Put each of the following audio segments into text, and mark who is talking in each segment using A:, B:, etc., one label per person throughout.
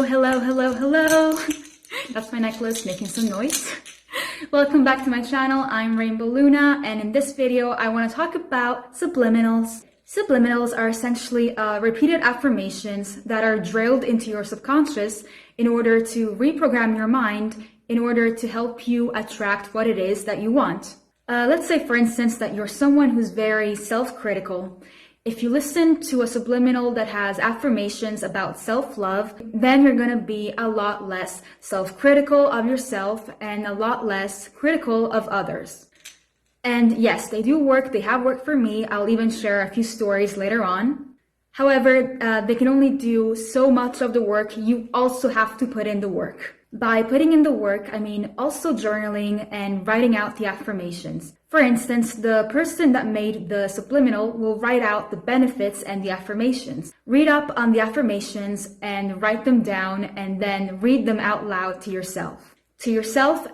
A: Hello. That's my necklace making some noise. Welcome back to my channel. I'm Rainbow Luna, and in this video, I want to talk about subliminals. Subliminals are essentially repeated affirmations that are drilled into your subconscious in order to reprogram your mind in order to help you attract what it is that you want. Let's say, for instance, that you're someone who's very self-critical. If you listen to a subliminal that has affirmations about self-love, then you're going to be a lot less self-critical of yourself and a lot less critical of others. And yes, they do work. They have worked for me. I'll even share a few stories later on. However, they can only do so much of the work. You also have to put in the work. By putting in the work, I mean also journaling and writing out the affirmations. For instance, the person that made the subliminal will write out the benefits and the affirmations. Read up on the affirmations and write them down, and then read them out loud to yourself.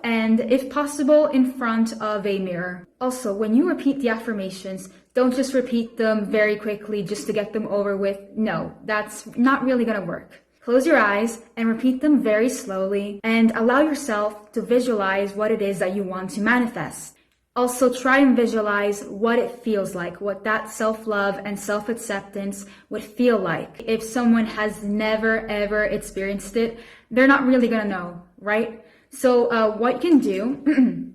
A: And if possible, in front of a mirror. Also, when you repeat the affirmations, don't just repeat them very quickly just to get them over with. No, that's not really gonna work. Close your eyes and repeat them very slowly, and allow yourself to visualize what it is that you want to manifest. Also, try and visualize what it feels like, what that self-love and self-acceptance would feel like. If someone has never ever experienced it, they're not really gonna know, right? So what you can do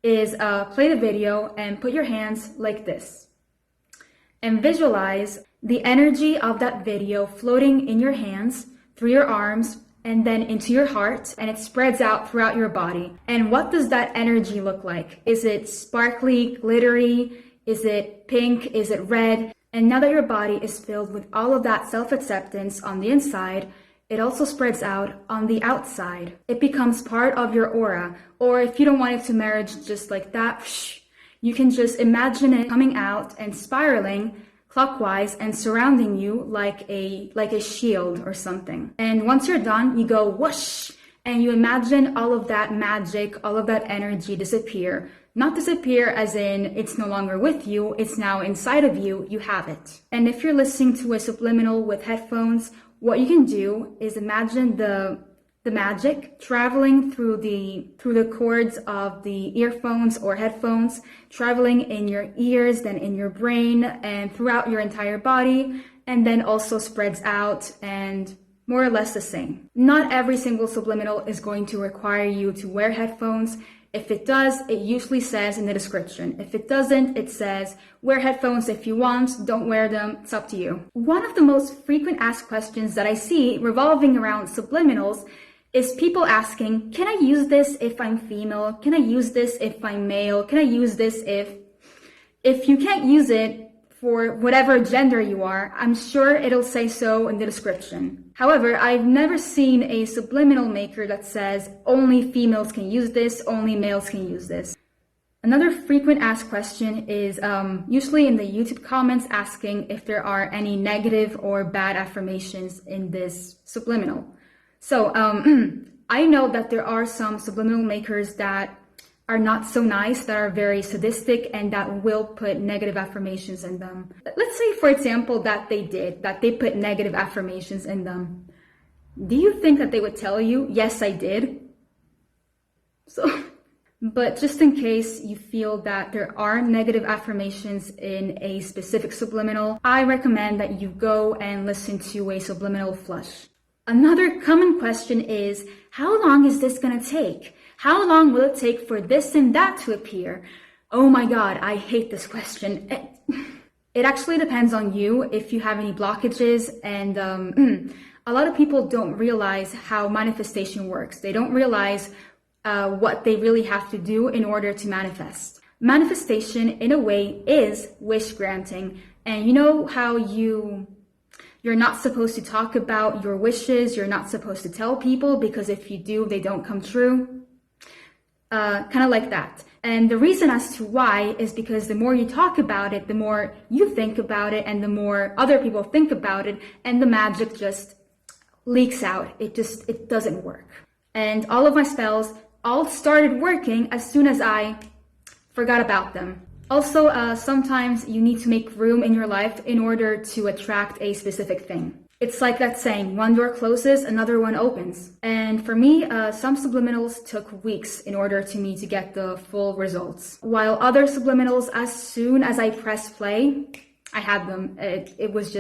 A: is play the video and put your hands like this. And visualize the energy of that video floating in your hands, through your arms, and then into your heart, and it spreads out throughout your body. And what does that energy look like? Is it sparkly, glittery? Is it pink? Is it red? And now that your body is filled with all of that self-acceptance on the inside, it also spreads out on the outside. It becomes part of your aura. Or if you don't want it to merge just like that, you can just imagine it coming out and spiraling clockwise and surrounding you like a shield or something. And once you're done, you go whoosh, and you imagine all of that magic, all of that energy disappear. Not disappear as in it's no longer with you, it's now inside of you, you have it. And if you're listening to a subliminal with headphones, what you can do is imagine the magic traveling through the cords of the earphones or headphones, traveling in your ears, then in your brain, and throughout your entire body, and then also spreads out and more or less the same. Not every single subliminal is going to require you to wear headphones. If it does, it usually says in the description. If it doesn't, it says, wear headphones if you want, don't wear them, it's up to you. One of the most frequent asked questions that I see revolving around subliminals is people asking, can I use this if I'm female? Can I use this if I'm male? Can I use this if you can't use it for whatever gender you are? I'm sure it'll say so in the description. However, I've never seen a subliminal maker that says only females can use this, only males can use this. Another frequent asked question is usually in the YouTube comments asking if there are any negative or bad affirmations in this subliminal. So I know that there are some subliminal makers that are not so nice, that are very sadistic, and that will put negative affirmations in them. Let's say, for example, that they put negative affirmations in them. Do you think that they would tell you, yes, I did? But just in case you feel that there are negative affirmations in a specific subliminal, I recommend that you go and listen to a subliminal flush. Another common question is, how long is this gonna take? How long will it take for this and that to appear? Oh my God, I hate this question. It actually depends on you if you have any blockages, and a lot of people don't realize how manifestation works. They don't realize what they really have to do in order to manifest. Manifestation, in a way, is wish granting. And you know how you're not supposed to talk about your wishes, you're not supposed to tell people, because if you do, they don't come true. Kind of like that. And the reason as to why is because the more you talk about it, the more you think about it, and the more other people think about it, and the magic just leaks out. It doesn't work. And all of my spells all started working as soon as I forgot about them. Also, sometimes you need to make room in your life in order to attract a specific thing. It's like that saying, one door closes, another one opens. And for me, some subliminals took weeks in order to me to get the full results. While other subliminals, as soon as I pressed play, I had them. It was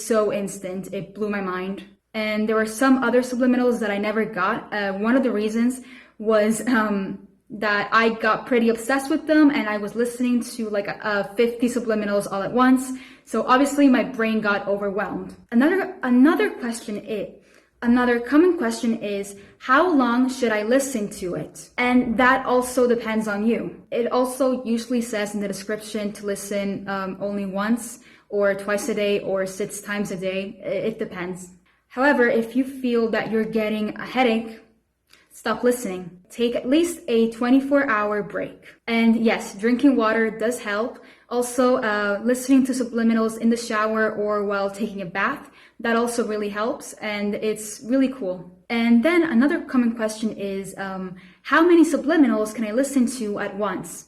A: so instant. It blew my mind. And there were some other subliminals that I never got. One of the reasons was that I got pretty obsessed with them, and I was listening to like 50 subliminals all at once. So obviously my brain got overwhelmed. Another common question is, how long should I listen to it? And that also depends on you. It also usually says in the description to listen only once or twice a day or 6 times a day. It depends. However, if you feel that you're getting a headache, stop listening. Take at least a 24-hour break. And yes, drinking water does help. Also, listening to subliminals in the shower or while taking a bath, that also really helps, and it's really cool. And then another common question is, how many subliminals can I listen to at once?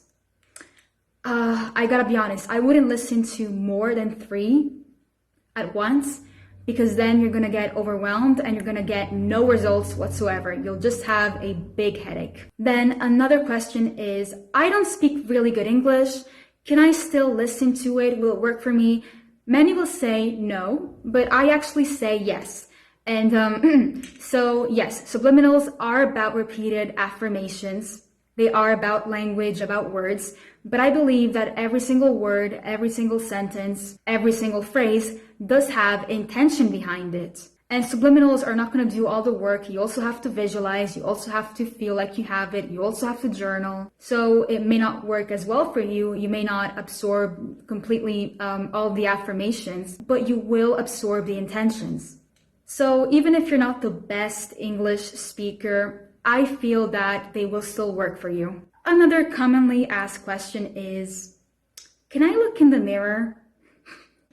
A: I gotta be honest, I wouldn't listen to more than 3 at once, because then you're gonna get overwhelmed and you're gonna get no results whatsoever. You'll just have a big headache. Then another question is, I don't speak really good English. Can I still listen to it? Will it work for me? Many will say no, but I actually say yes. And so yes, subliminals are about repeated affirmations. They are about language, about words, but I believe that every single word, every single sentence, every single phrase does have intention behind it. And subliminals are not going to do all the work. You also have to visualize. You also have to feel like you have it. You also have to journal. So it may not work as well for you. You may not absorb completely all the affirmations, but you will absorb the intentions. So even if you're not the best English speaker, I feel that they will still work for you. Another commonly asked question is, can I look in the mirror?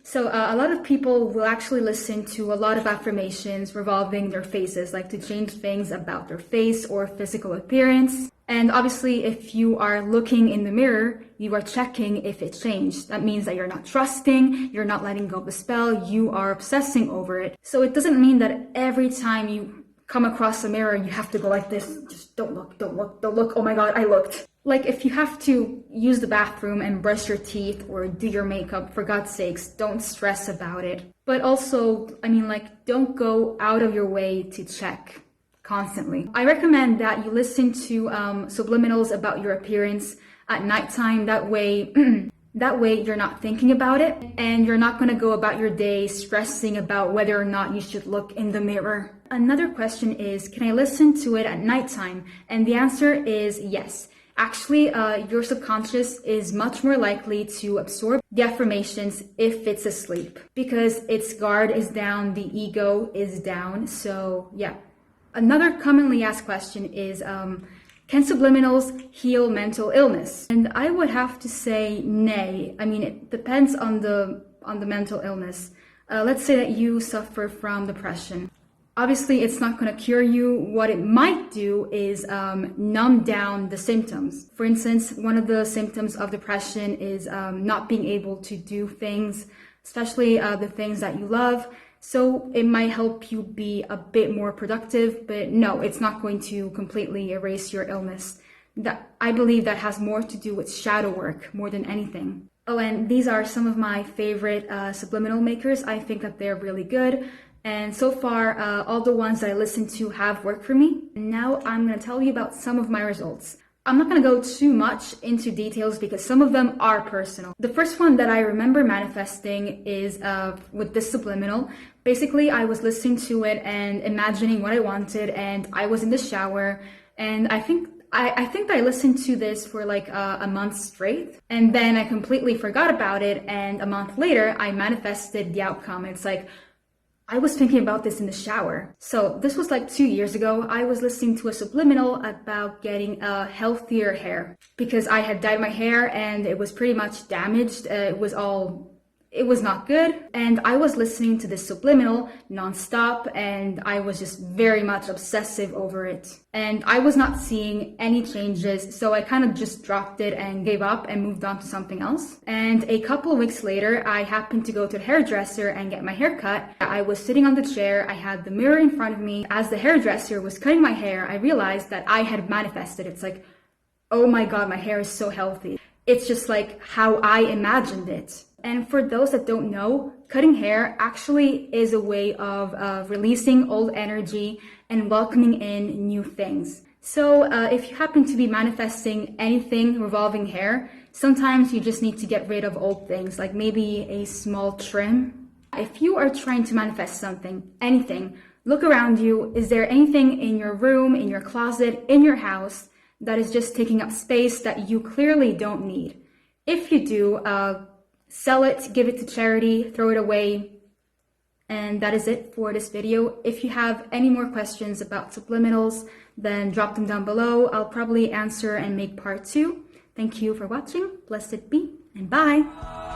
A: So a lot of people will actually listen to a lot of affirmations revolving their faces, like to change things about their face or physical appearance. And obviously, if you are looking in the mirror, you are checking if it changed. That means that you're not trusting, you're not letting go of the spell, you are obsessing over it. So it doesn't mean that every time you come across a mirror, you have to go like this. Just don't look, don't look, don't look. Oh my God, I looked. Like if you have to use the bathroom and brush your teeth or do your makeup, for God's sakes, don't stress about it. But also, I mean, like, don't go out of your way to check constantly. I recommend that you listen to subliminals about your appearance at nighttime. That way, you're not thinking about it and you're not going to go about your day stressing about whether or not you should look in the mirror. Another question is, can I listen to it at nighttime? And the answer is yes. Actually, your subconscious is much more likely to absorb the affirmations if it's asleep because its guard is down, the ego is down. So yeah. Another commonly asked question is, can subliminals heal mental illness? And I would have to say nay. I mean, it depends on the mental illness. Let's say that you suffer from depression. Obviously, it's not going to cure you. What it might do is numb down the symptoms. For instance, one of the symptoms of depression is not being able to do things, especially the things that you love. So it might help you be a bit more productive, but no, it's not going to completely erase your illness. I believe that has more to do with shadow work more than anything. Oh, and these are some of my favorite subliminal makers. I think that they're really good. And so far, all the ones that I listened to have worked for me. And now I'm going to tell you about some of my results. I'm not going to go too much into details because some of them are personal. The first one that I remember manifesting is with this subliminal. Basically, I was listening to it and imagining what I wanted, and I was in the shower, and I think I listened to this for like a month straight, and then I completely forgot about it, and a month later, I manifested the outcome. It's like, I was thinking about this in the shower. So this was like 2 years ago. I was listening to a subliminal about getting a healthier hair because I had dyed my hair and it was pretty much damaged. It was all it was not good. And I was listening to this subliminal nonstop, and I was just very much obsessive over it. And I was not seeing any changes, so I kind of just dropped it and gave up and moved on to something else. And a couple of weeks later, I happened to go to the hairdresser and get my hair cut. I was sitting on the chair, I had the mirror in front of me. As the hairdresser was cutting my hair, I realized that I had manifested. It's like, oh my God, my hair is so healthy. It's just like how I imagined it. And for those that don't know, cutting hair actually is a way of releasing old energy and welcoming in new things. So if you happen to be manifesting anything revolving hair, sometimes you just need to get rid of old things, like maybe a small trim. If you are trying to manifest something, anything, look around you. Is there anything in your room, in your closet, in your house that is just taking up space that you clearly don't need? If you do, sell it, give it to charity, throw it away. And that is it for this video. If you have any more questions about subliminals, then drop them down below. I'll probably answer and make part 2. Thank you for watching. Blessed be, and bye.